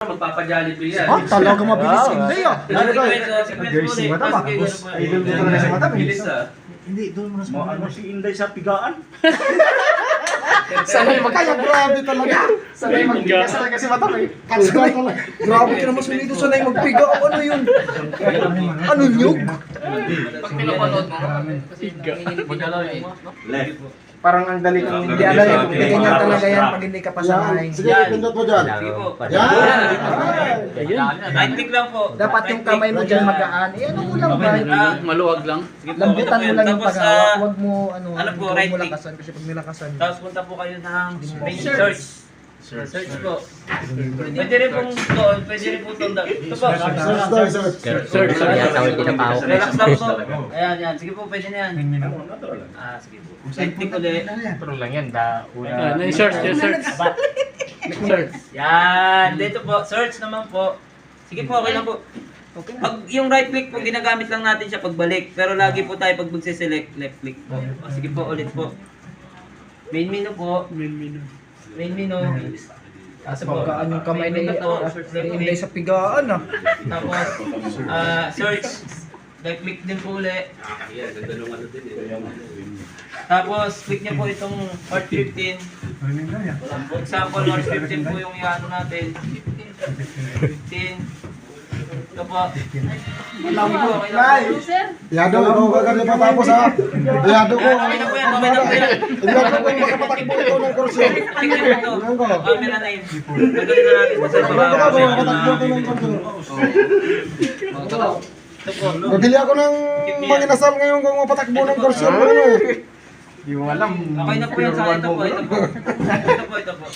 Magpapa-Jollibee yan. Ah, talaga mabilis hindi ah. Guys, si Mata Marcos. Idol dito talaga si Mata. Bilis ah. Hindi, doon mo na sa ano si Inday sa pigaan. Sanay magkaya, grabe talaga. Sanay magpiga talaga si Mata eh. Sanay talaga. Grabe ka naman sulido, sanay magpiga. Ano yun? Ano nyug? Pag pinapanood mo, piga. Left. Parang ang dali kang hindi alam eh. Hindi ganyan talaga yan pag hindi ka pa sanay. Sige, pindot mo dyan. Sige po. Yan. Right click lang po. Dapat yung kamay mo dyan magaan. Eh ano mo lang ba? Maluwag lang. Sige po. Lambutan mo lang yung Tapos, paghawak. Huwag mo ano, ano po, huwag right mo click. lakasan kasi pag nilakasan. Tapos punta po kayo ng main search. Search po. Pwede rin pong doon, pwede rin po doon. Ito po. Search daw, search. Search. Yan, tawag tinapawak. Relax lang po. Ayan, yan. Sige po, pwede na yan. Ah, sige po. Right click ulit. Pero lang yan, una. Search. Search. Yan. Dito po. Search naman po. Sige po, okay lang po. Pag yung right click po, ginagamit lang natin siya pagbalik. Pero lagi po tayo pag magse-select, left click po. O, sige po, ulit po. Main menu po. Main menu. Kasi po, Pagkaan yung kamay ni search left Inday click. sa pigaan ah. Tapos, search. Right click din po ulit. Tapos, click niyo po itong Art 15. For example, Art 15 po yung iano natin. 15. Ito po. Alam po, okay lang po. Yado, ikaw ka ganyan patapos ha. Yado ko. Okay na po yan, okay na po yan. Yado ko makapatakbo ito ng kurso. Tingnan mo ito. Camera na yun. Magaling na natin sa Yado ko makapatakbo ito ng kurso. Ito po. Nabili ako ng manginasal ngayon kung mapatakbo ng kurso. Ano eh. Okay na po yan sa ito po. Ito po. Ito po.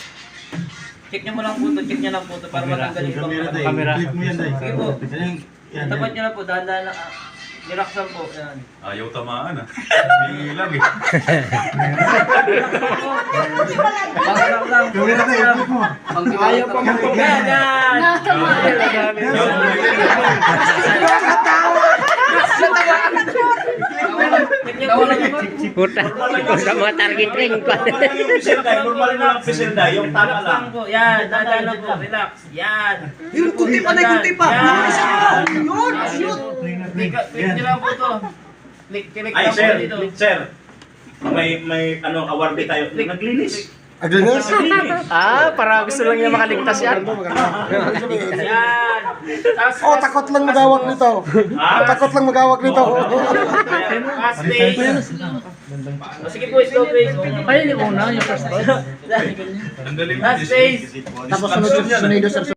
Check nyo mo lang po ito. Check nyo lang po ito para matanggal yung camera. Click mo yan, Day. Sige po. Yan. Tapat nyo lang po. Dahan-dahan lang. Relax lang po. Yan. Ayaw tamaan ah. May ilag eh. Relax lang. Camera na, i-click mo. Ayaw pa mo. Yan, yan. Check nyo po lang po. Puta. Sa mga target ring. Normal lang yung pisel, Day. Normal mo lang pisel, Day. Yung tama Relax lang. lang po. Yan. Dahan-dahan lang po. Relax. Yan. Yun, kunti pa na, kunti pa. Yan. Yun, shoot. Click nyo lang po ito. Click Ay, lang po sir. dito. Sir. May ano, award tayo. Naglinis. Agnes? Para gusto lang niya makaligtas yan. Yan. Tapos, Oh, takot lang magawak nito. Oh, takot lang magawak nito. fast pace. O, sige po, slow pace. Ay, yung una, yung first part. Ang galing mo. Fast pace. Tapos sunod, sunod,